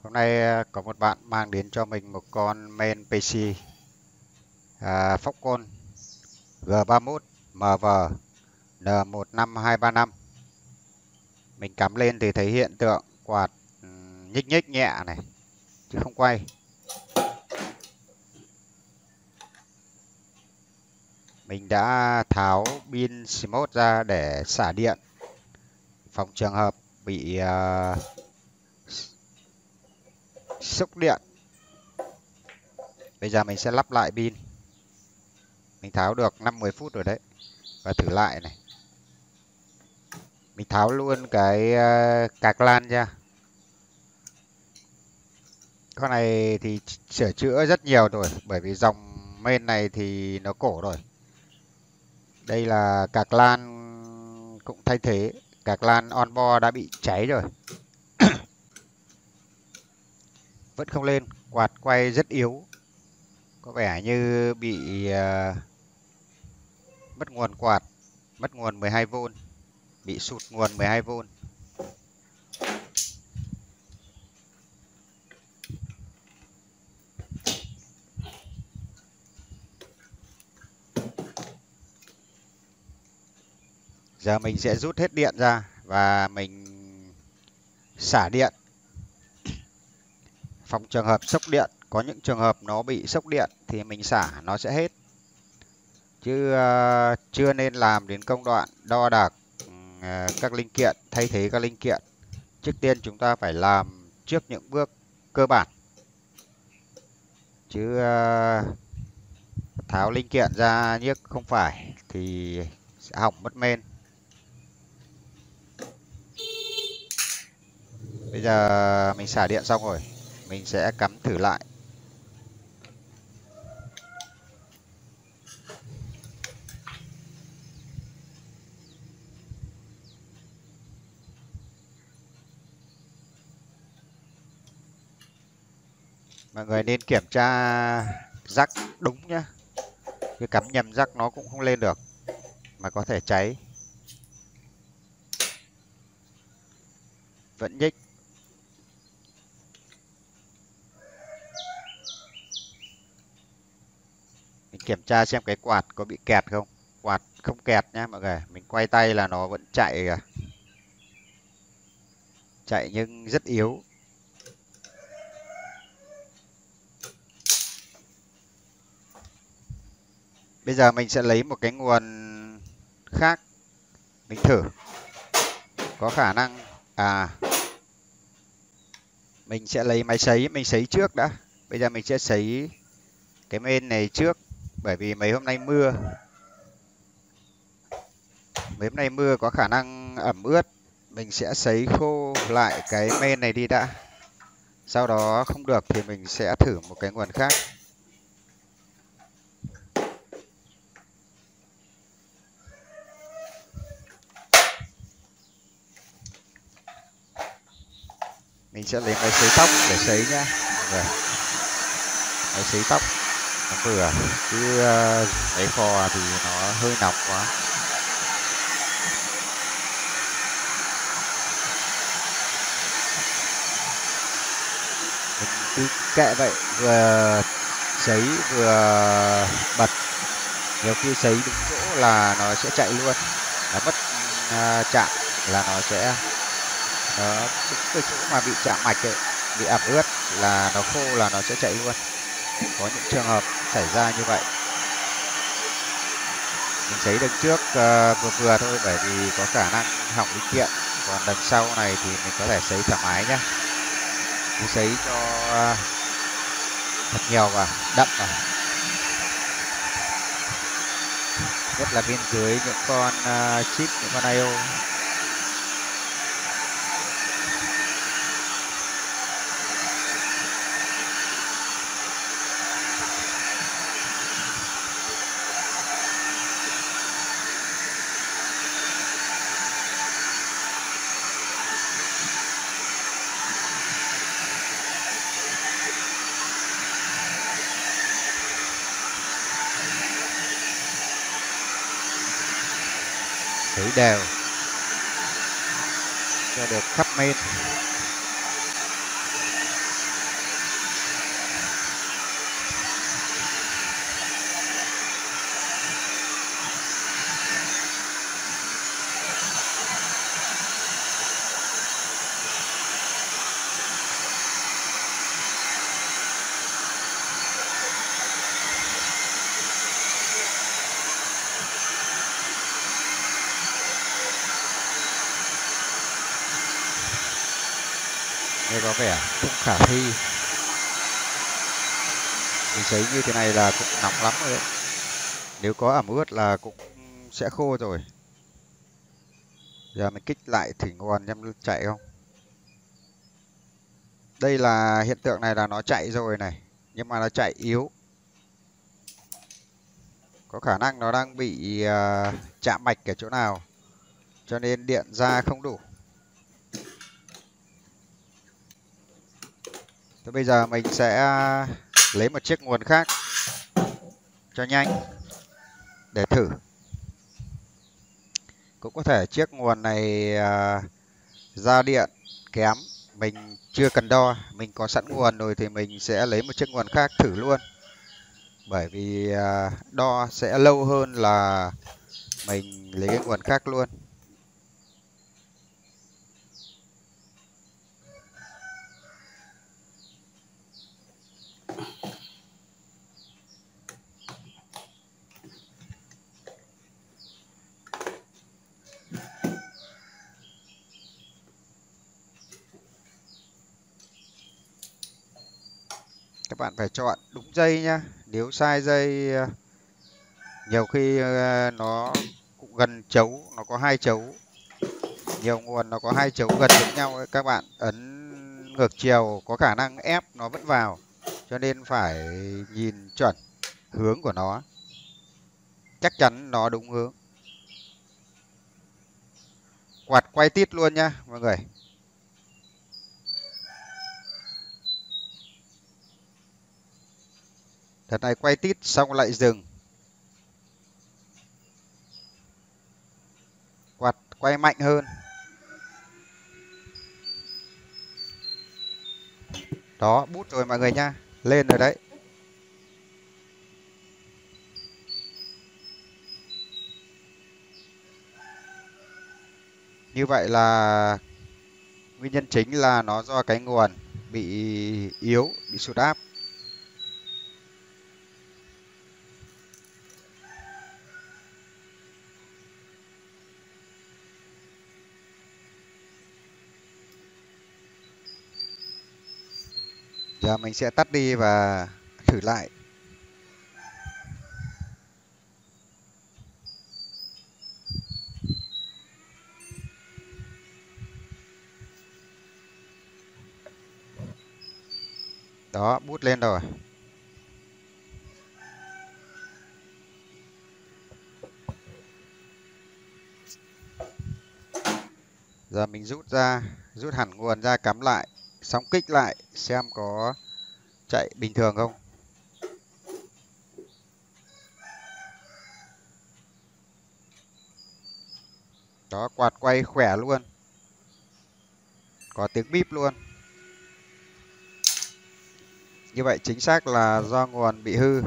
Hôm nay có một bạn mang đến cho mình một con main PC Foxconn G31 MV N15235. Mình cắm lên thì thấy hiện tượng quạt nhích nhích nhẹ này chứ không quay. Mình đã tháo pin smart ra để xả điện, phòng trường hợp bị sốc điện. Bây giờ mình sẽ lắp lại pin. Mình tháo được 5-10 phút rồi đấy. Và thử lại này. Mình tháo luôn cái cạc lan ra. Con này thì sửa chữa rất nhiều rồi, bởi vì dòng main này thì nó cổ rồi. Đây là cạc lan cũng thay thế, cạc lan onboard đã bị cháy rồi. Vẫn không lên, quạt quay rất yếu. Có vẻ như bị mất nguồn quạt, mất nguồn 12V, bị sụt nguồn 12V. Giờ mình sẽ rút hết điện ra và mình xả điện. Phòng trường hợp sốc điện, có những trường hợp nó bị sốc điện thì mình xả nó sẽ hết. Chứ chưa nên làm đến công đoạn đo đạc các linh kiện, thay thế các linh kiện. Trước tiên chúng ta phải làm trước những bước cơ bản. Chứ tháo linh kiện ra nhức không phải thì sẽ hỏng mất main. Bây giờ mình xả điện xong rồi, mình sẽ cắm thử lại. Mọi người nên kiểm tra rắc đúng nhá. Cứ cắm nhầm rắc nó cũng không lên được, mà có thể cháy. Vẫn nhích. Mình kiểm tra xem cái quạt có bị kẹt không. Quạt không kẹt nhá mọi người. Mình quay tay là nó vẫn chạy kìa. Chạy nhưng rất yếu. Bây giờ mình sẽ lấy một cái nguồn khác. Mình thử. Có khả năng mình sẽ lấy máy sấy, mình sấy trước đã. Bây giờ mình sẽ sấy cái main này trước, bởi vì mấy hôm nay mưa. Mấy hôm nay mưa có khả năng ẩm ướt. Mình sẽ sấy khô lại cái main này đi đã. Sau đó không được thì mình sẽ thử một cái nguồn khác. Mình sẽ lấy máy sấy tóc để sấy nhá. Rồi. Máy sấy tóc nó vừa, chứ máy phò thì nó hơi nóng quá. Mình cứ kệ vậy, vừa sấy vừa bật. Nhiều khi sấy đúng chỗ là nó sẽ chạy luôn. Nó mất chạm là nó sẽ đúng cái chỗ mà bị chạm mạch ấy, bị ẩm ướt là nó khô là nó sẽ chạy luôn. Có những trường hợp xảy ra như vậy. Mình sấy đằng trước vừa vừa thôi, bởi vì có khả năng hỏng linh kiện. Còn đằng sau này thì mình có thể sấy thoải mái nhá. Cứ sấy cho thật nhiều và đậm vào. Nhất là bên dưới những con chip, những con I/O. Sấy đều cho được khắp main. nghe có vẻ không khả thi. Mình sấy như thế này là cũng nóng lắm rồi đấy. Nếu có ẩm ướt là cũng sẽ khô rồi. Giờ mình kích lại thỉnh nguồn xem chạy không. Đây là hiện tượng này là nó chạy rồi này, nhưng mà nó chạy yếu. Có khả năng nó đang bị chạm mạch ở chỗ nào, cho nên điện ra không đủ. Thế bây giờ mình sẽ lấy một chiếc nguồn khác cho nhanh để thử. Cũng có thể chiếc nguồn này ra điện kém, mình chưa cần đo, mình có sẵn nguồn rồi thì mình sẽ lấy một chiếc nguồn khác thử luôn. Bởi vì đo sẽ lâu hơn là mình lấy cái nguồn khác luôn. Các bạn phải chọn đúng dây nhá. Nếu sai dây nhiều khi nó cũng gần chấu, nó có 2 chấu. Nhiều nguồn nó có 2 chấu gần giống nhau ấy. Các bạn ấn ngược chiều có khả năng ép nó vẫn vào. Cho nên phải nhìn chuẩn hướng của nó. Chắc chắn nó đúng hướng. Quạt quay tít luôn nhá mọi người. Đợt này quay tít xong lại dừng. Quạt quay mạnh hơn. Đó, bút rồi mọi người nha. Lên rồi đấy. Như vậy là nguyên nhân chính là nó do cái nguồn bị yếu, bị sụt áp. Giờ mình sẽ tắt đi và thử lại. Đó, bút lên rồi. Giờ mình rút hẳn nguồn ra cắm lại, xong kích lại xem có chạy bình thường không. Đó, quạt quay khỏe luôn. Có tiếng bíp luôn. Như vậy chính xác là do nguồn bị hư.